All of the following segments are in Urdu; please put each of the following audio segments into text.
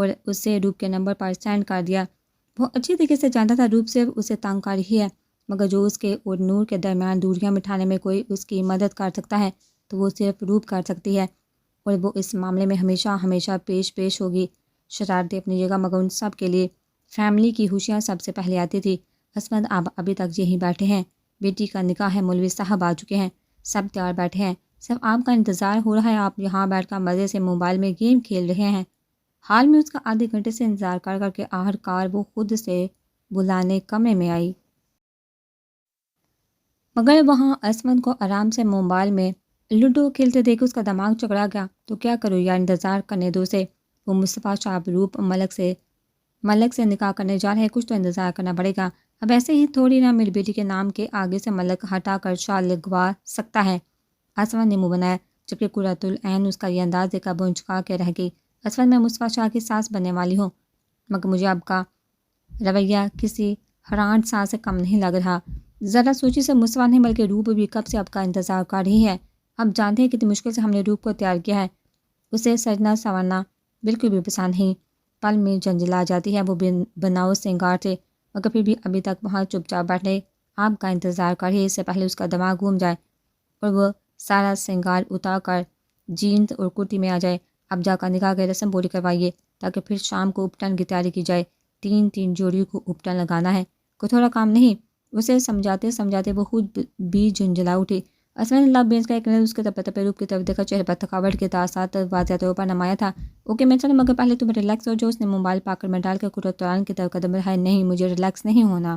اور اسے روپ کے نمبر پر سینڈ کر دیا۔ وہ اچھی طریقے سے جانتا تھا روپ صرف اسے تنگ کر رہی ہے، مگر جو اس کے اور نور کے درمیان دوریاں مٹھانے میں کوئی اس کی مدد کر سکتا ہے تو وہ صرف روپ کر سکتی ہے، اور وہ اس معاملے میں ہمیشہ پیش ہوگی۔ شرارتیں اپنی جگہ، مگر ان سب کے لیے فیملی کی خوشیاں سب سے پہلے آتی تھی۔ عصمت آپ ابھی تک یہیں بیٹھے ہیں، بیٹی کا نکاح ہے، مولوی صاحب آ چکے ہیں، سب تیار بیٹھے ہیں، صرف آپ کا انتظار ہو رہا ہے۔ آپ یہاں بیٹھ کر مزے سے موبائل میں گیم کھیل رہے ہیں۔ حال میں اس کا آدھے گھنٹے سے انتظار کر کے آخرکار وہ خود سے بلانے کمرے میں آئی، مگر وہاں عصمت کو آرام سے موبائل میں لوڈو کھیلتے دیکھ اس کا دماغ چکرا گیا۔ تو کیا کروں یار، انتظار کرنے دو سے، وہ مصطفیٰ صاحب روپ ملک سے نکاح کرنے جا رہے، کچھ تو انتظار کرنا پڑے گا۔ اب ایسے ہی تھوڑی نہ میری بیٹی کے نام کے آگے سے ملک ہٹا کر شال لگوا سکتا ہے۔ عصمت نے منہ بنایا، جبکہ قرۃ العین اس کا یہ انداز دیکھ کر بھونچکا کے رہ گئی۔ عصمت، میں مصطفیٰ شاہ کی ساس بننے والی ہوں، مگر مجھے اب کا رویہ کسی حران ساس سے کم نہیں لگ رہا۔ ذرا سوچی سے مصطفیٰ نہیں بلکہ روپ بھی کب سے اب کا انتظار کر رہی ہے۔ اب جانتے ہیں کتنی مشکل سے ہم نے روپ کو تیار کیا ہے۔ اسے سجنا سنورنا بالکل بھی پسند نہیں، پل میں جنجلا جاتی ہے۔ وہ بناؤ سنگار تھے، مگر پھر بھی ابھی تک وہاں چپ چاپ بیٹھے آپ کا انتظار کر رہی، اس سے پہلے اس کا دماغ گھوم جائے اور وہ سارا سنگار اتار کر جینز اور کرتی میں آ جائے۔ اب جا کر نکاح کی رسم پوری کروائیے تاکہ پھر شام کو اپٹن کی تیاری کی جائے۔ تین جوڑیوں کو اپٹن لگانا ہے، کوئی تھوڑا کام نہیں۔ اسے سمجھاتے وہ خود بھی جھنجھلا اٹھی۔ عصمت نے لب بینچ کا ایک نظر اس کے تپے روپ کی طرف دیکھا، چہرے پر تھکاوٹ کے تاثرات واضح طور پر نمایاں تھا۔ اوکے میں چلوں، مگر پہلے تم ریلیکس ہو جاؤ۔ اس نے موبائل پاکٹ میں ڈال کے قرۃ العین کی طرف قدم بڑھائے۔ نہیں، مجھے ریلیکس نہیں ہونا،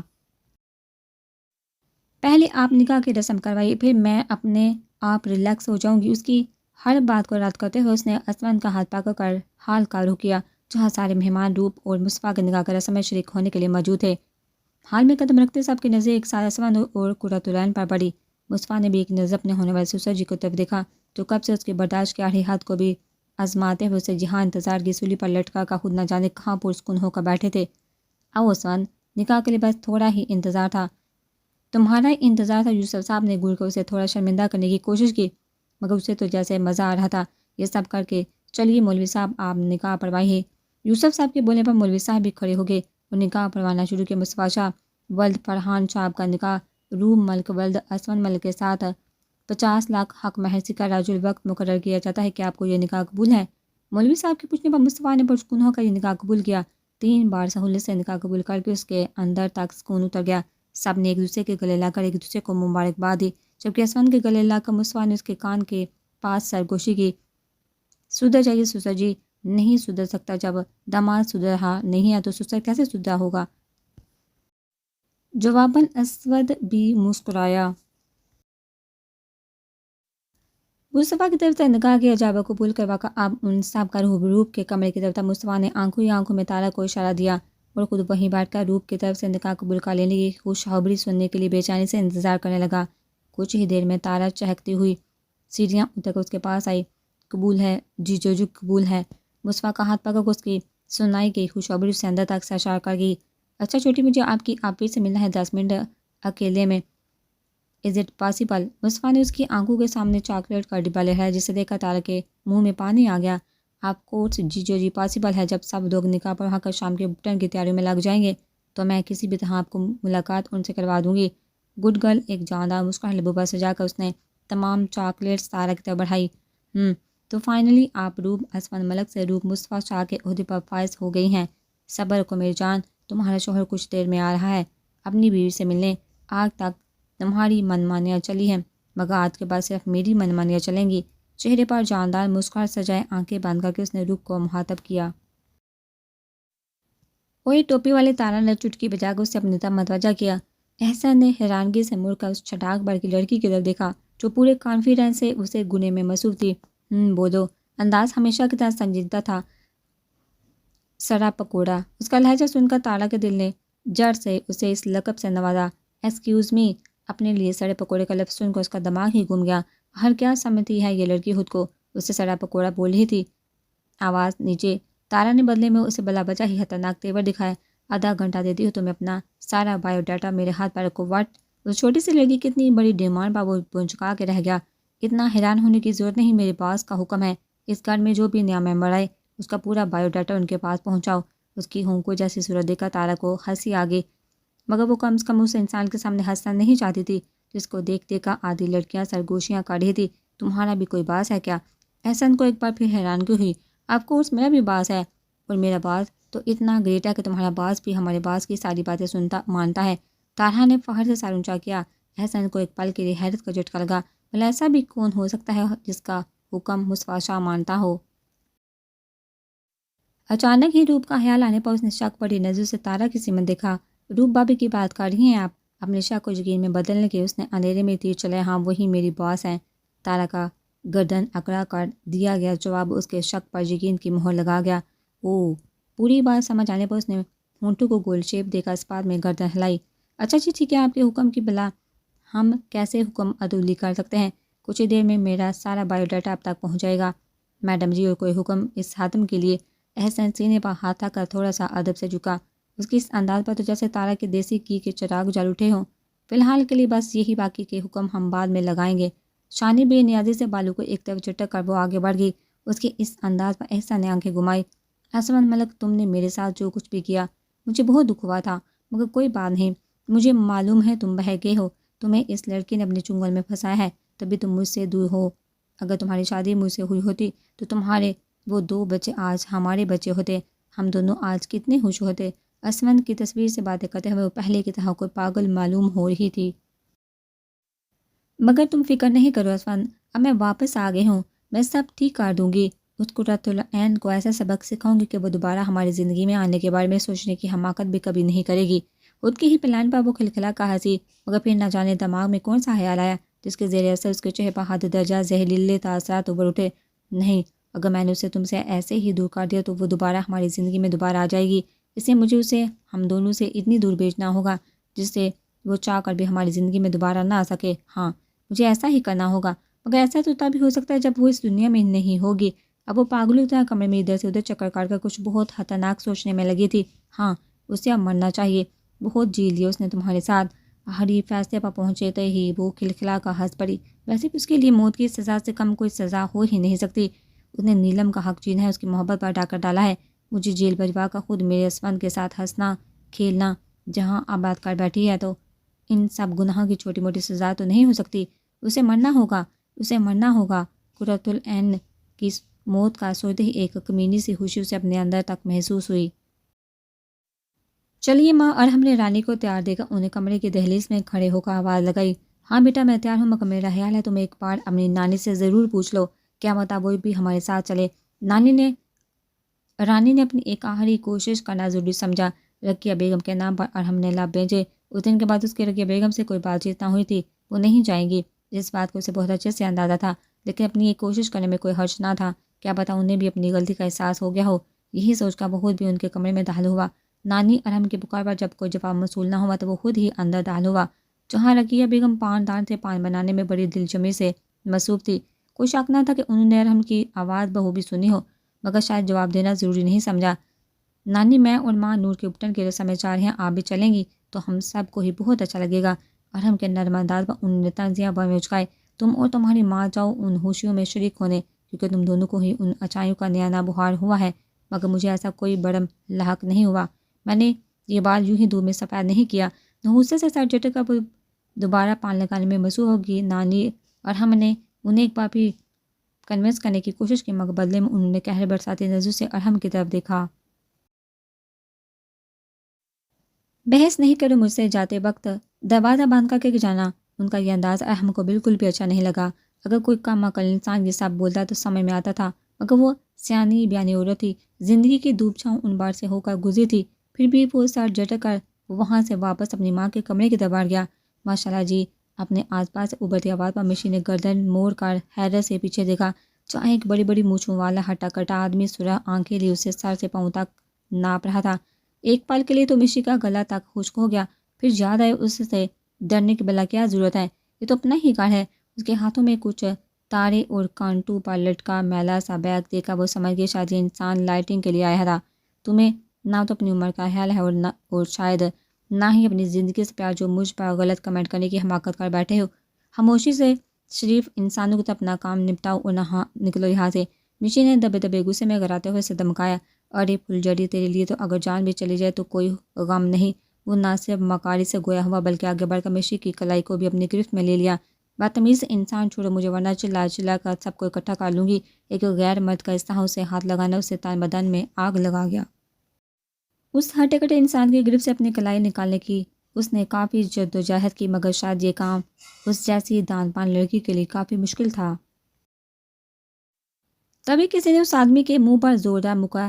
پہلے آپ نکاح کی رسم کروائیے، پھر میں اپنے آپ ریلیکس ہو جاؤں گی۔ اس کی ہر بات کو رد کرتے ہوئے اس نے عصمت کا ہاتھ پکڑ کر ہال کا رخ کیا، جہاں سارے مہمان روپ اور مصطفیٰ کے نکاح کی رسم میں شریک ہونے کے لیے موجود تھے۔ حال میں قدم رکھتے سب کی نظر ایک ساتھ عصمت اور قرۃ العین پر پڑی۔ مصطفیٰ نے بھی ایک نظر اپنے ہونے والے سسر جی کو طرف دیکھا، جو کب سے اس کی برداشت کے آڑھی حد کو بھی آزماتے ہوئے اسے جہاں انتظار کی سولی پر لٹکا کر خود نہ جانے کہاں پرسکون ہو کر بیٹھے تھے۔ او عصمت، نکاح کے لیے بس تھوڑا ہی انتظار تھا، تمہارا ہی انتظار تھا۔ یوسف صاحب نے گھور کر اسے تھوڑا شرمندہ کرنے کی کوشش کی، مگر اسے تو جیسے مزہ آ رہا تھا یہ سب کر کے۔ چلیے مولوی صاحب، آپ نکاح پڑھوائیے۔ یوسف صاحب کے بولنے پر مولوی صاحب بھی کھڑے ہو گئے اور نکاح پڑھوانا شروع کیا۔ مصطفیٰ شاہ ولد فرحان صاحب کا نکاح روم ملک ولد عصمت ملک کے ساتھ 50 لاکھ حق مہر کا راج الوقت مقرر کیا جاتا ہے کہ آپ کو یہ نکاح قبول ہے؟ مولوی صاحب کے پوچھنے پر مصطفیٰ نے پرسکون ہو کر یہ نکاح قبول کیا۔ 3 بار سہولت سے نکاح قبول کر کے اس کے اندر تک سکون اتر گیا۔ سب نے ایک دوسرے کے گلے لا کر ایک دوسرے کو مبارکباد دی، جبکہ عصمت کے گلے لا کر مصطفیٰ نے اس کے کان کے پاس سرگوشی کی۔ سدھر جائیے سسر جی۔ نہیں سدھر سکتا، جب داماد سدھر رہا نہیں ہے تو سسر کیسے سدھرا ہوگا؟ جواباً اسود بھی مسکرایا۔ مصطفیٰ کی طرف سے نکاح کے اجابہ قبول کروا کر اب ان سب کا روپ کے کمرے کی طرف تھا۔ مصطفیٰ نے آنکھوں میں تارا کو اشارہ دیا اور خود وہیں بیٹھ کر روپ کی طرف سے نکاح قبول کر لینے کی خوشخبری سننے کے لیے بے چینی سے انتظار کرنے لگا۔ کچھ ہی دیر میں تارا چہکتی ہوئی سیڑھیاں اتر کر اس کے پاس آئی۔ قبول ہے جی جو قبول ہے۔ مصطفیٰ کا ہاتھ پکڑ کر اس کی سنائی گئی خوشخبری سے اندر تک سے اشارہ کر گئی۔ اچھا چھوٹی، مجھے آپ کی آپ سے ملنا ہے 10 منٹ اکیلے میں، از اٹ پاسبل؟ مصطفیٰ نے اس کی آنکھوں کے سامنے چاکلیٹ کا ڈبہ لہرایا، جسے دیکھ کر تارا کے منہ میں پانی آ گیا۔ آپ کورس جی پاسبل ہے۔ جب سب لوگ نکاح پڑھوا کر شام کے اپٹن کی تیاریوں میں لگ جائیں گے تو میں کسی بھی طرح آپ کو ملاقات ان سے کروا دوں گی۔ گڈ گرل، ایک جاندار مسکراہٹ لبوں پر سجا کر اس نے تمام چاکلیٹس تارا کی طرف بڑھائی۔ تو فائنلی آپ روپ عصمت ملک سے روپ مصطفیٰ شاہ کے عہدے پر فائز ہو گئی ہیں۔ صبر کو میری جان، تمہارا شوہر کچھ دیر میں آ رہا ہے اپنی بیوی سے ملنے۔ آج تک تمہاری منمانیاں چلی ہیں، مگر آج کے بعد صرف میری منمانیاں چلیں گی۔ چہرے پر جاندار مسکراہٹ سجائے آنکھیں بند کر کے اس نے روپ کو مخاطب کیا۔ وہی ٹوپی والے تارا نے چٹکی بجا کر اسے اپنی طرف متوجہ کیا۔ احسن نے حیرانگی سے مڑ کر اس چھٹاک بھر کی لڑکی کی طرف دیکھا جو پورے کانفیڈنس سے اسے گنے میں مصروف تھی۔ بولو۔ انداز ہمیشہ کی طرح سنجیدہ تھا۔ سڑا پکوڑا۔ اس کا لہجہ سن کر تارا کے دل نے جڑ سے اسے اس لقب سے نوازا۔ Excuse me. اپنے لیے سڑے پکوڑے کا لفظ سن کر اس کا دماغ ہی گم گیا۔ ہر کیا سمجھتی ہے یہ لڑکی خود کو؟ اسے سڑا پکوڑا بول رہی تھی۔ آواز نیچے۔ تارا نے بدلے میں اسے بلا وجہ ہی خطرناک تیور دکھایا۔ آدھا گھنٹہ دیتی ہو تو میں اپنا سارا بایو ڈاٹا میرے ہاتھ پر رکھو۔ واٹ؟ اس چھوٹی سی لڑکی کی اتنی بڑی ڈیمانڈ پر وہ پنچکا کے رہ گیا۔ اتنا حیران ہونے کی ضرورت نہیں، میرے باس کا حکم ہے۔ اس گھر میں جو بھی نیا ممبر آئے اس کا پورا بایو ڈاٹا ان کے پاس پہنچاؤ۔ اس کی ہونکو جیسی صورت دیکھا تارا کو ہنسی آ گئی، مگر وہ کم از کم اس انسان کے سامنے ہنسنا نہیں چاہتی تھی جس کو دیکھ دیکھا آدھی لڑکیاں سرگوشیاں کر رہی تھی۔ تمہارا بھی کوئی باس ہے کیا؟ احسن کو ایک بار پھر حیرانگی ہوئی۔ آف کورس میرا بھی باس ہے، اور میرا باس تو اتنا گریٹ ہے کہ تمہارا باس بھی ہمارے باس کی ساری باتیں سنتا مانتا ہے۔ تارا نے فخر سے سر اونچا کیا۔ احسن کو ایک پل کے لیے حیرت کا جھٹکا لگا، بھلا ایسا بھی کون ہو سکتا ہے جس کا حکم مصطفیٰ شاہ مانتا ہو؟ اچانک ہی روپ کا خیال آنے پر اس نے شک بڑی نظر سے تارا کی سمت دیکھا۔ روپ بابی کی بات کر رہی ہیں آپ؟ اپنے شک کو یقین میں بدلنے کے اس نے اندھیرے میں تیر چلائے۔ ہاں وہی میری باس ہیں۔ تارا کا گردن اکڑا کر دیا گیا جواب اس کے شک پر یقین کی مہر لگا گیا۔ او، پوری بات سمجھ آنے پر اس نے ہونٹوں کو گول شیپ دے کر اس بات میں گردن ہلائی۔ اچھا جی ٹھیک ہے، آپ کے حکم کی بلا ہم کیسے حکم عدولی کر سکتے ہیں؟ کچھ ہی دیر میں میرا سارا بایو ڈاٹا اب تک پہنچ جائے گا میڈم جی، اور کوئی حکم اس خاتم کے لیے؟ احسن سینے پر ہاتھ رکھ کر تھوڑا سا ادب سے جھکا۔ اس کی اس انداز پر تو جیسے تارا کے دیسی گھی کے چراغ جل اٹھے ہوں۔ فی الحال کے لیے بس یہی، باقی کے حکم ہم بعد میں لگائیں گے۔ شانی بے نیازی سے بالوں کو ایک طرف جھٹک کر وہ آگے بڑھ گئی۔ اس کے اس انداز پر احسن نے آنکھیں گھمائی۔ آسمان ملک، تم نے میرے ساتھ جو کچھ بھی کیا مجھے بہت دکھ ہوا تھا، مگر کوئی بات نہیں، مجھے معلوم ہے تم بہہ گئے ہو۔ تمہیں اس لڑکی نے اپنے چنگل میں پھنسایا ہے، تبھی تم مجھ سے دور ہو۔ اگر تمہاری شادی مجھ سے ہوئی ہوتی تو تمہارے وہ 2 بچے آج ہمارے بچے ہوتے، ہم دونوں آج کتنے خوش ہوتے۔ اسمن کی تصویر سے باتیں کرتے ہوئے وہ پہلے کی طرح کوئی پاگل معلوم ہو رہی تھی۔ مگر تم فکر نہیں کرو اسمن، اب میں واپس آ گئی ہوں، میں سب ٹھیک کر دوں گی۔ اس قرۃ العین کو ایسا سبق سکھاؤں گی کہ وہ دوبارہ ہماری زندگی میں آنے کے بارے میں سوچنے کی حماقت بھی کبھی نہیں کرے گی۔ خود کے ہی پلان پر وہ کھلکھلا کر ہنسی، مگر پھر نہ جانے دماغ میں کون سا خیال آیا جس کے زیر اثر اس کے چہرے پر حد درجہ زہریلے تاثرات ابھر اٹھے۔ نہیں، اگر میں نے اسے تم سے ایسے ہی دور کر دیا تو وہ دوبارہ ہماری زندگی میں دوبارہ آ جائے گی۔ اس لیے مجھے اسے ہم دونوں سے اتنی دور بھیجنا ہوگا جس سے وہ چاہ کر بھی ہماری زندگی میں دوبارہ نہ آ سکے۔ ہاں، مجھے ایسا ہی کرنا ہوگا، مگر ایسا تو تب ہی ہو سکتا ہے جب وہ اس دنیا میں نہیں ہوگی۔ اب وہ پاگلوں طرح کمرے میں ادھر سے ادھر چکر کاٹ کر کچھ بہت خطرناک سوچنے میں لگی تھی۔ ہاں، اسے اب مرنا چاہیے، بہت جی لیا اس نے تمہارے ساتھ۔ آخری فیصلے پر پہنچتے ہی وہ کھلکھلا کر ہنس پڑی۔ ویسے بھی اس کے لیے موت کی سزا سے کم کوئی سزا ہو ہی نہیں سکتی۔ اس نے نیلم کا حق جینا ہے، اس کی محبت پر ڈاکر ڈالا ہے۔ مجھے جیل بھجوا کر خود میرے اسمن کے ساتھ ہنسنا کھیلنا جہاں آباد کر بیٹھی ہے، تو ان سب گناہ کی چھوٹی موٹی سزا تو نہیں ہو سکتی۔ اسے مرنا ہوگا، اسے مرنا ہوگا۔ قرۃ العین کی موت کا سوچتے ہی ایک کمینی سی خوشی اسے اپنے اندر تک محسوس ہوئی۔ چلیے ماں، اور ہم نے رانی کو تیار دے کر انہیں کمرے کی دہلیز میں کھڑے ہو کر آواز لگائی۔ ہاں بیٹا میں تیار ہوں، مگر میرا خیال ہے تم ایک بار اپنی نانی سے ضرور پوچھ لو، کیا بتا وہ بھی ہمارے ساتھ چلے۔ رانی نے اپنی ایک آخری کوشش کرنا ضروری سمجھا۔ رقیہ بیگم کے نام پر اور ہم نے لب بھیجے۔ اس دن کے بعد اس کی رقیہ بیگم سے کوئی بات چیت نہ ہوئی تھی۔ وہ نہیں جائیں گی، اس بات کو اسے بہت اچھے سے اندازہ تھا، لیکن اپنی ایک کوشش کرنے میں کوئی حرج نہ تھا۔ کیا پتا انہیں بھی اپنی غلطی کا احساس ہو گیا ہو۔ یہی سوچ کر وہ خود بھی ان کے کمرے میں داخل ہوا۔ نانی اور ہم کی پکار پر جب کوئی جواب موصول نہ ہوا تو وہ خود ہی اندر داخل ہوا، جہاں رقیہ بیگم پان دان سے پان بنانے میں بڑی دلجمی سے مصروف تھی۔ کوئی شک نہ تھا کہ انہوں نے ارحم کی آواز بخوبی سنی ہو، مگر شاید جواب دینا ضروری نہیں سمجھا۔ نانی، میں اور ماں نور کے اپٹن کے رسم میں جا رہے ہیں، آپ بھی چلیں گی تو ہم سب کو ہی بہت اچھا لگے گا۔ ارحم کے نرم انداز پر انہوں نے تنزیہ بر میں اچکائے۔ تم اور تمہاری ماں جاؤ ان خوشیوں میں شریک ہونے، کیونکہ تم دونوں کو ہی ان اچائیوں کا نیا بہار ہوا ہے، مگر مجھے ایسا کوئی برم لاحق نہیں ہوا۔ میں نے یہ بال یوں ہی دور میں سفید نہیں کیا۔ غصے سے سر جھٹک کر دوبارہ پان لگانے میں مصروف ہوگی نانی، اور ہم نے انہیں ایک بار پھر کنونس کرنے کی کوشش کی، مگر بدلے میں انہوں نے قہر برساتی نظر سے ارحم کی طرف دیکھا۔ بحث نہیں کرو مجھ سے جاتے وقت، دروازہ بند کر کے جانا۔ ان کا یہ انداز ارحم کو بالکل بھی اچھا نہیں لگا۔ اگر کوئی کم عقل انسان یہ سب بولتا تو سمجھ میں آتا تھا، مگر وہ سیانی بیانی عورت تھی، زندگی کی دھوپ چھاؤں ان بار سے ہو کر گزری تھی۔ پھر بھی وہ سر جھٹک کر وہاں سے واپس اپنی ماں کے کمرے کی طرف بڑھ گیا۔ ماشاءاللہ جی، اپنے آس پاس سے ابھرتی آواز پر مشی نے گردن موڑ کر حیرت سے پیچھے دیکھا، جہاں ایک بڑی بڑی مونچھوں والا ہٹا کٹا آدمی سرخ آنکھیں لیے اسے سر سے پاؤں تک ناپ رہا تھا۔ ایک پل کے لیے تو مشی کا گلا تک خشک ہو گیا، پھر یاد آئے اس سے ڈرنے کی بلا کیا ضرورت ہے، یہ تو اپنا ہی گھر ہے۔ اس کے ہاتھوں میں کچھ تارے اور کانٹوں پر لٹکا میلا سا بیگ دیکھا وہ سمجھ گئے شاید یہ انسان لائٹنگ کے لیے آیا تھا۔ تمہیں نہ تو اپنی عمر کا خیال ہے اور شاید نہ ہی اپنی زندگی سے پیار، جو مجھ پر غلط کمنٹ کرنے کی حماقت کر بیٹھے ہو۔ خاموشی سے شریف انسانوں کی طرف اپنا کام نپٹاؤ اور نہ نکلو یہاں سے۔ مشی نے دبے دبے غصے میں گراتے ہوئے اسے دمکایا، ارے پھلجھڑی، تیرے لیے تو اگر جان بھی چلی جائے تو کوئی غم نہیں۔ وہ نہ صرف مکاری سے گویا ہوا بلکہ آگے بڑھ کر مشی کی کلائی کو بھی اپنی گرفت میں لے لیا۔ بدتمیز انسان، چھوڑو مجھے ورنہ چلا چلا کر سب کو اکٹھا کر لوں گی۔ ایک غیر مرد کا اس طرح اسے ہاتھ لگانا اسے تن بدن میں آگ لگا گیا۔ اس ہٹے کٹے انسان کی گرفت سے اپنی کلائی نکالنے کی اس نے کافی جدوجہد کی، مگر شاید یہ کام اس جیسی دان پان لڑکی کے لیے کافی مشکل تھا۔ تبھی کسی نے اس آدمی کے منہ پر زوردار مکہ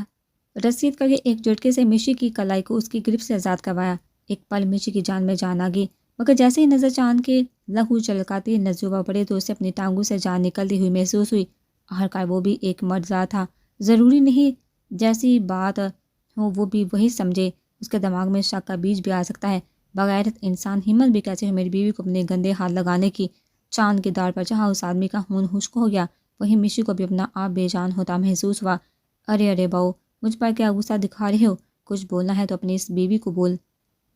رسید کر کے ایک جھٹکے سے مشی کی کلائی کو اس کی گرفت سے آزاد کروایا۔ ایک پل مشی کی جان میں جان آ گئی، مگر جیسے ہی نظر چاند کے لہو چلکاتی نظروں پڑے تو اسے اپنی ٹانگوں سے جان نکلتی ہوئی محسوس ہوئی۔ آخرکار وہ بھی ایک مرد ذات تھا، ضروری نہیں جیسی بات ہو وہ بھی وہی سمجھے۔ اس کے دماغ میں شک کا بیج بھی آ سکتا ہے۔ بغیرت انسان، ہمت بھی کیسے ہو میری بیوی کو اپنے گندے ہاتھ لگانے کی۔ چاند کی دار پر جہاں اس آدمی کا خون خشک ہو گیا وہیں مشی کو بھی اپنا آپ بے جان ہوتا محسوس ہوا۔ ارے ارے بہو، مجھ پر کیا غصہ دکھا رہے ہو؟ کچھ بولنا ہے تو اپنی اس بیوی کو بول۔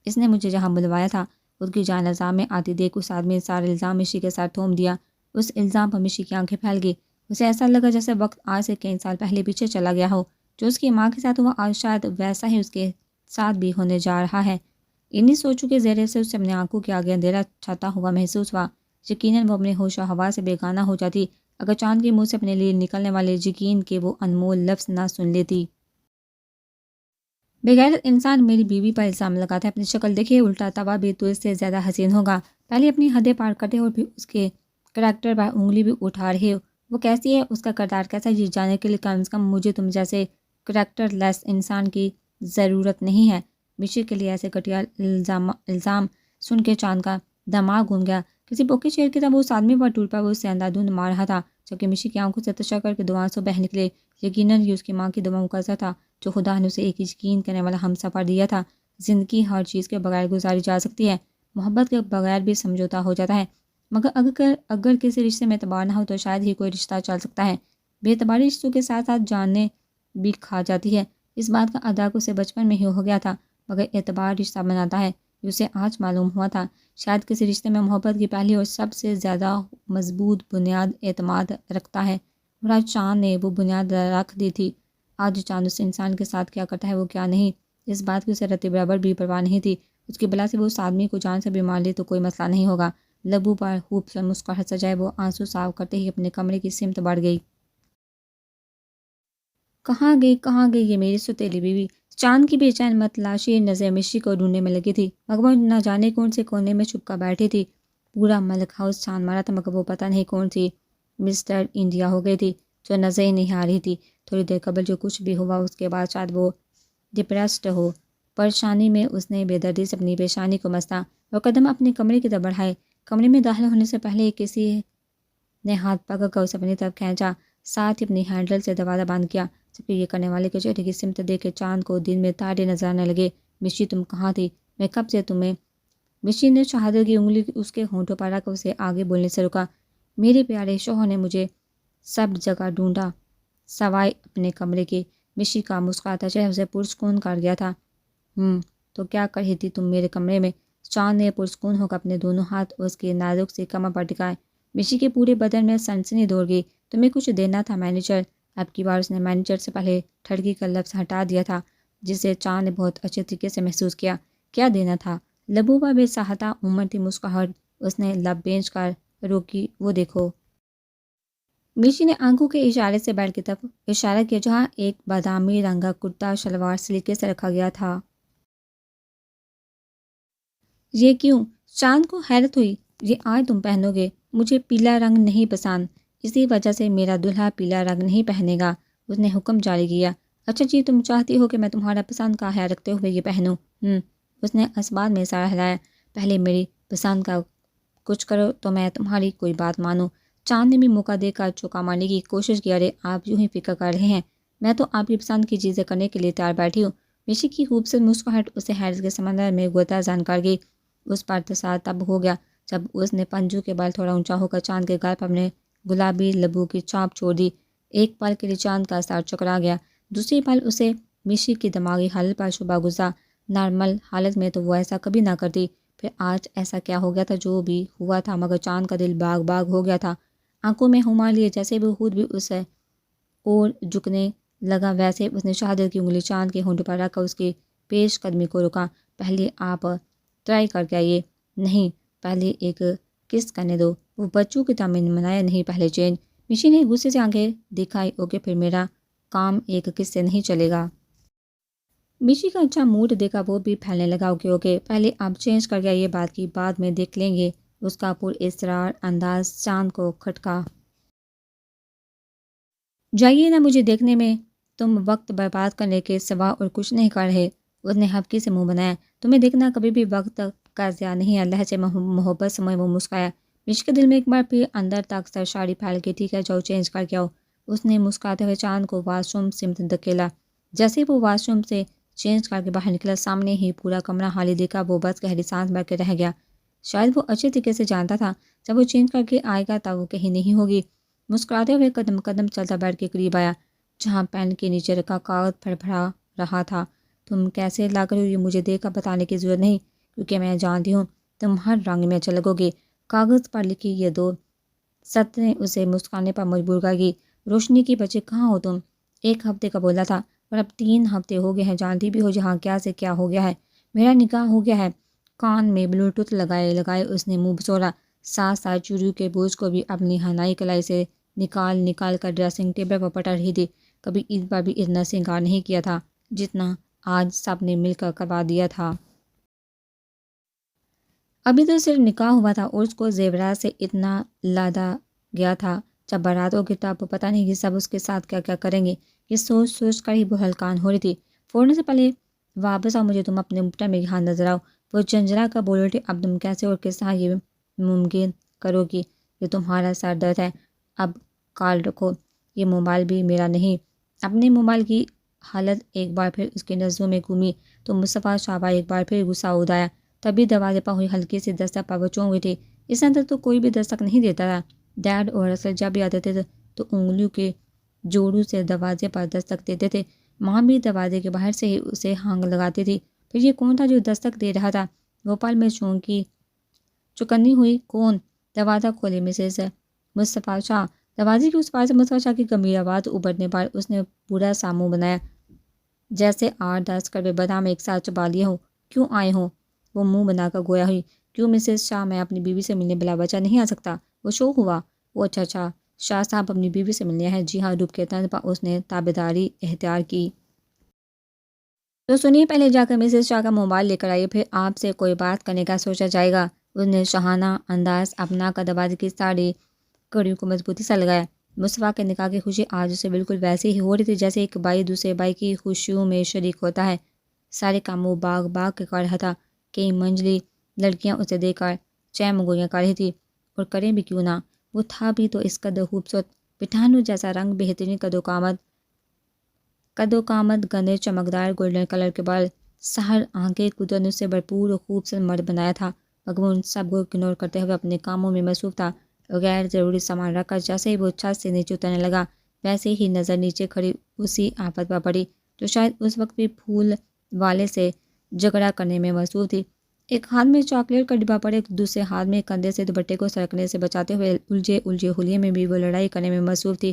اس نے مجھے جہاں بلوایا تھا خود کی جان الزام میں آتی دیکھ اس آدمی نے سارا الزام مشی کے ساتھ تھوم دیا۔ اس الزام پر مشی کی آنکھیں پھیل گئی۔ اسے ایسا لگا جیسے وقت آج سے کئی سال پہلے پیچھے چلا گیا ہو۔ جو اس کی ماں کے ساتھ ہوا آج شاید ویسا ہی اس کے ساتھ بھی ہونے جا رہا ہے۔ انہی سوچوں کے زیر سے اسے اپنے آنکھوں کے آگے اندھیرا چھاتا ہوا محسوس ہوا۔ یقیناً وہ اپنے ہوش و حواس سے بیگانہ ہو جاتی اگر چاند کے منہ سے اپنے لیے نکلنے والے یقین کے وہ انمول لفظ نہ سن لیتی۔ بغیرت انسان، میری بیوی پر الزام لگاتا ہے، اپنی شکل دیکھیے، الٹا توا بھی تو اس سے زیادہ حسین ہوگا۔ پہلے اپنی حدیں پار کرتے اور پھر اس کے کریکٹر پر انگلی بھی اٹھا رہے ہو۔ وہ کیسی ہے، اس کا کردار کیسا ہے، یہ جاننے کے لیے کم از کم مجھے تم جیسے کریکٹر لیس انسان کی ضرورت نہیں ہے۔ مشی کے لیے ایسے گھٹیا الزام سن کے چاند کا دماغ گھوم گیا۔ کسی بوکے شیر کی طرح وہ اس آدمی پر ٹوٹ پڑا، وہ اس سے اندھا دھند مار رہا تھا، جبکہ مشی کی آنکھوں سے تشکر کے دعائیں سے بہہ نکلے۔ یقیناً یہ اس کی ماں کی دعاؤں کا اثر تھا جو خدا نے اسے ایک یقین کرنے والا ہمسفر دیا تھا۔ زندگی ہر چیز کے بغیر گزاری جا سکتی ہے، محبت کے بغیر بھی سمجھوتا ہو جاتا ہے، مگر اگر کسی رشتے میں اعتبار نہ ہو تو شاید ہی کوئی رشتہ چل سکتا ہے۔ بے اعتباری رشتوں کے ساتھ ساتھ جانیں بھی کھا جاتی ہے۔ اس بات کا ادراک اسے بچپن میں ہی ہو گیا تھا، مگر اعتبار رشتہ بناتا ہے یہ اسے آج معلوم ہوا تھا۔ شاید کسی رشتے میں محبت کی پہلی اور سب سے زیادہ مضبوط بنیاد اعتماد رکھتا ہے، اور آج چاند نے وہ بنیاد رکھ دی تھی۔ آج چاند اس انسان کے ساتھ کیا کرتا ہے وہ کیا نہیں، اس بات کی اسے رتی برابر بھی پرواہ نہیں تھی۔ اس کی بلا سے وہ اس آدمی کو جان سے بھی مار لے تو کوئی مسئلہ نہیں ہوگا۔ لبوں پر خوبصورت مسکراہٹ سجائے وہ آنسو صاف کرتے ہی اپنے کمرے کی سمت بڑھ گئی۔ کہاں گئی یہ میری ستیلی بیوی؟ چاند کی بے چین متلاشی نظر مشی کو ڈھونڈنے میں لگی تھی، مگر وہ نہ جانے کون سے کونے میں چھپ کر بیٹھی تھی۔ پورا ملک ہاؤس چھان مارا تھا، مگر وہ پتہ نہیں کون سی مسٹر انڈیا ہو گئی تھی جو نظر ہی نہیں آ رہی تھی۔ تھوڑی دیر قبل جو کچھ بھی ہوا اس کے بعد شاید وہ ڈپریسڈ ہو۔ پریشانی میں اس نے بے دردی سے اپنی پیشانی کو مستا اور قدم اپنے کمرے کی طرف بڑھائے۔ کمرے میں داخل ہونے سے پہلے کسی نے ہاتھ پکڑ کر اسے اپنی طرف کھینچا، ساتھ ہی اپنی ہینڈل سے دروازہ بند کیا۔ جبکہ یہ کرنے والے کے چہرے کی سمت دیکھ کے چاند کو دن میں تارے نظر آنے لگے۔ مشی تم کہاں تھی؟ میں کب سے تمہیں… مشی نے شہادت کی انگلی اس کے ہونٹوں پر رکھ اسے آگے بولنے سے روکا۔ میرے پیارے شوہر نے مجھے سب جگہ ڈھونڈا سوائے اپنے کمرے کے۔ مشی کا مسکراتا چہرہ اسے پرسکون کر گیا تھا۔ تو کیا کر رہی تھی تم میرے کمرے میں؟ چاند نے پرسکون ہو کر اپنے دونوں ہاتھ اس کے نازک سی کمر پر ٹکائے۔ مشی کے پورے بدن میں سنسنی دوڑ گئی۔ تمہیں کچھ دینا تھا مینیجر۔ اب کی بار اس نے مینیجر سے پہلے ٹھڑکی کا لفظ ہٹا دیا تھا، جسے چاند نے بہت اچھے طریقے سے محسوس کیا۔ کیا دینا تھا؟ لبوں پر بے ساختہ عمر تھی مسکراہٹ۔ اس نے لب بھینچ کر روکی۔ وہ دیکھو۔ مشی نے آنکھوں کے اشارے سے بیڈ کی طرف اشارہ کیا جہاں ایک بادامی رنگ کا کرتا شلوار سلیقے سے رکھا گیا تھا۔ یہ کیوں؟ چاند کو حیرت ہوئی۔ یہ آج تم پہنو گے؟ مجھے پیلا رنگ نہیں پسند، اسی وجہ سے میرا دلہا پیلا رنگ نہیں پہنے گا، اس نے حکم جاری کیا۔ اچھا جی، تم چاہتی ہو کہ میں تمہارا پسند کا خیال رکھتے ہوئے یہ پہنوں؟ اس نے اسباب میں سارا ہلایا۔ پہلے میری پسند کا کچھ کرو تو میں تمہاری کوئی بات مانوں۔ چاند نے بھی موقع دے کر چوکا مارنے کی کوشش کی۔ ارے آپ یوں ہی فکر کر رہے ہیں، میں تو آپ کی پسند کی چیزیں کرنے کے لیے تیار بیٹھی ہوں۔ مشی کی خوبصورت مسکراہٹ اسے حیرت کے سمندر میں غوطہ زن کر گئی۔ اس پر تصال تب ہو گیا جب اس نے پنجوں کے بال تھوڑا اونچا ہو کر چاند کے گال پر اپنے گلابی لبوں کی چاپ چھوڑ دی۔ ایک پل کے لیے چاند کا سر چکرا گیا، دوسری پل اسے مشی کی دماغی حالت پر شبہ گزرا۔ نارمل حالت میں تو وہ ایسا کبھی نہ کرتی، پھر آج ایسا کیا ہو گیا تھا؟ جو بھی ہوا تھا، مگر چاند کا دل باغ باغ ہو گیا تھا۔ آنکھوں میں ہمار لیے جیسے وہ خود بھی اسے اور جھکنے لگا، ویسے اس نے شہادت کی انگلی چاند کے ہونٹ پر رکھ کر اس کی پیش قدمی کو روکا۔ پہلے آپ ٹرائی کر کے آئیے۔ نہیں، پہلے ایک کس کرنے دو، وہ بچوں کی طرح منایا نہیں، پہلے چینج۔ مشی نے غصے سے آنکھیں دکھائی۔ اوکے، پھر میرا کام ایک کس سے نہیں چلے گا۔ مشی کا اچھا موڈ دیکھا وہ بھی پھیلنے لگا۔ اوکے اوکے، پہلے آپ چینج کر کے آئیے، بات کی بعد میں دیکھ لیں گے۔ اس کا پر اصرار انداز چاند کو کھٹکا۔ جائیے نا، مجھے دیکھنے میں تم وقت برباد کرنے کے سوا اور کچھ نہیں کر رہے۔ اس نے ہفکی سے منہ بنایا۔ تمہیں دیکھنا کبھی بھی وقت کا ضیاع نہیں ہے، لہجے محبت سے وہ مسکرایا۔ مشی کے دل میں ایک بار پھر اندر تک سرشاری پھیل گئی۔ ٹھیک ہے، جاؤ چینج کر کے آؤ۔ اس نے مسکراتے ہوئے چاند کو واش روم سمت دھکیلا۔ جیسے وہ واش روم سے چینج کر کے باہر نکلا، سامنے ہی پورا کمرہ خالی دیکھا۔ وہ بس گہری سانس بھر کے رہ گیا۔ شاید وہ اچھے طریقے سے جانتا تھا جب وہ چینج کر کے آئے گا تب وہ کہیں نہیں ہوگی۔ مسکراتے ہوئے قدم قدم چلتا بیٹھ کے قریب آیا جہاں پین کے نیچے رکھا کاغذ پھڑپھڑا رہا تھا۔ تم کیسے لگ رہے ہو یہ مجھے دیکھ کر بتانے کی ضرورت نہیں، کیونکہ میں جانتی ہوں تم ہر رنگ میں اچھے لگو گے۔ کاغذ پر لکھی یہ دو سطریں اسے مسکرانے پر مجبور کر گئی۔ روشنی کی بچے، کہاں ہو تم؟ 1 ہفتے کا بولا تھا، اور اب 3 ہفتے ہو گئے ہیں۔ جانتی بھی ہو جہاں کیا سے کیا ہو گیا ہے۔ میرا نکاح ہو گیا ہے۔ کان میں بلوٹوتھ لگائے اس نے منہ بسوڑا، ساتھ ساتھ چوڑیوں کے بوجھ کو بھی اپنی ہنائی کلائی سے نکال کر ڈریسنگ ٹیبل پر پٹک رہی تھی۔ کبھی اس بار بھی اتنا سنگار نہیں کیا تھا جتنا آج سب نے مل کر کروا دیا تھا۔ ابھی تو صرف نکاح ہوا تھا اور اس کو زیورات سے اتنا لادا گیا تھا۔ جب بارات ہوگی تو آپ کو پتہ نہیں کہ سب اس کے ساتھ کیا کیا کریں گے۔ یہ سوچ سوچ کر ہی وہ ہلکان ہو رہی تھی۔ فوراً سے پہلے واپس آؤ، مجھے تم اپنے مٹا میں یہاں نظر آؤ۔ وہ جھنجھلا کر بول اٹھی، اب تم کیسے اور کس طرح یہ ممکن کرو گی؟ یہ تمہارا سر درد ہے، اب کال رکھو۔ یہ موبائل بھی میرا نہیں۔ اپنے موبائل کی حالت ایک بار پھر اس کی نظروں میں گھومی تو مصطفیٰ شعبہ ایک بار پھر غصہ اڑایا۔ تبھی دروازے پر ہوئی ہلکی سی دستک پر وہ چونک اٹھی۔ اس اندر تو کوئی بھی دستک نہیں دیتا تھا۔ ڈیڈ اور اصل جب بھی آتے تھے تو انگلیوں کے جوڑوں سے دروازے پر دستک دیتے تھے۔ ماں بھی دروازے کے باہر سے ہی اسے ہانگ لگاتی تھی۔ پھر یہ کون تھا جو دستک دے رہا تھا؟ وہ پل میں چوکنی ہوئی۔ کون؟ دروازہ کھولے مسز مصطفیٰ شاہ۔ دروازے کے اس پار سے مصطفیٰ شاہ کی گمبھیر آواز ابھرنے پر اس نے پورا سا منہ بنایا جیسے 8-10 کڑوے بادام ایک ساتھ چبا لیے ہوں۔ کیوں آئے ہوں؟ وہ منہ بنا کر گویا ہوئی۔ کیوں مسز شاہ، میں اپنی بیوی سے ملنے بلا وجہ نہیں آ سکتا؟ وہ شوق ہوا۔ وہ اچھا، شاہ صاحب اپنی بیوی سے ملنے ہیں؟ جی ہاں، رب کے طرز پر اس نے تابعداری اختیار کی۔ تو سنیے، پہلے جا کر مسز شاہ کا موبائل لے کر آئیے، پھر آپ سے کوئی بات کرنے کا سوچا جائے گا۔ اس نے شاہانہ انداز اپنا کر دروازے کی ساری کڑیوں کو مضبوطی سے لگایا۔ مصطفیٰ کے نکاح کی خوشی آج اسے بالکل ویسے ہی ہو رہی تھی جیسے ایک بھائی دوسرے بھائی کی خوشیوں میں شریک ہوتا ہے۔ سارے کام وہ باغ کے کر رہا تھا۔ کئی منجلی لڑکیاں اسے دیکھ کر چیم گوئیاں کر رہی تھی، اور کریں بھی کیوں نہ، وہ تھا بھی تو اس قدر خوبصورت، پٹھانوں جیسا رنگ، بہترین قد و قامت، گندے چمکدار گولڈن کلر کے بال، سحر آنکھیں، قدرت نے اسے بھرپور اور خوبصورت مرد بنایا تھا، مگر وہ ان سب کو اگنور کرتے ہوئے اپنے کاموں میں مصروف تھا۔ غیر ضروری سامان رکھ کر جیسے ہی وہ چھت سے نیچے اترنے لگا، ویسے ہی نظر نیچے کھڑی اسی آفت پر پڑی جو شاید اس وقت بھی پھول والے سے جھگڑا کرنے میں مصروف تھی۔ ایک ہاتھ میں چاکلیٹ کا ڈبہ پڑے، دوسرے ہاتھ میں کندھے سے دوپٹے کو سرکنے سے بچاتے ہوئے الجھے حلیے میں بھی وہ لڑائی کرنے میں مصروف تھی۔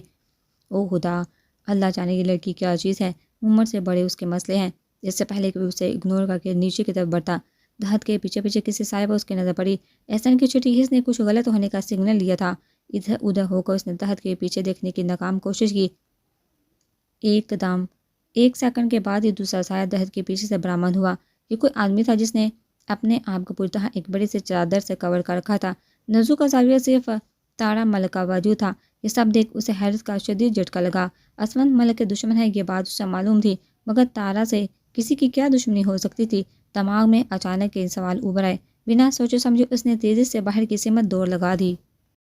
او خدا، اللہ جانے یہ لڑکی کیا چیز ہے، عمر سے بڑے اس کے مسئلے ہیں۔ اس سے پہلے کہ وہ اسے اگنور کر کے نیچے کی طرف بڑھتا، دھت کے پیچھے کسی سائے پر اس کی نظر پڑی۔ احسن کی چھٹی حس نے کچھ غلط ہونے کا سگنل لیا تھا۔ ادھر ادھر ہو کر اس نے دھت کے پیچھے دیکھنے کی ناکام کوشش کی۔ ایک سیکنڈ کے بعد ہی دوسرا سایہ دھت کے پیچھے سے برآمد ہوا۔ یہ کوئی آدمی تھا جس نے اپنے آپ کو پوری طرح ایک بڑی سی چادر سے کور کر رکھا تھا۔ نزو کا زاویہ صرف تارا ملک کا وجود تھا۔ یہ سب دیکھ اسے حیرت کا شدید جھٹکا لگا۔ اسمند ملک کے دشمن ہے یہ بات اسے معلوم تھی، مگر تارا سے کسی کی کیا دشمنی ہو سکتی تھی؟ دماغ میں اچانک یہ سوال ابھر آئے۔ بنا سوچے سمجھے اس نے تیزی سے باہر کی سمت دوڑ لگا دی۔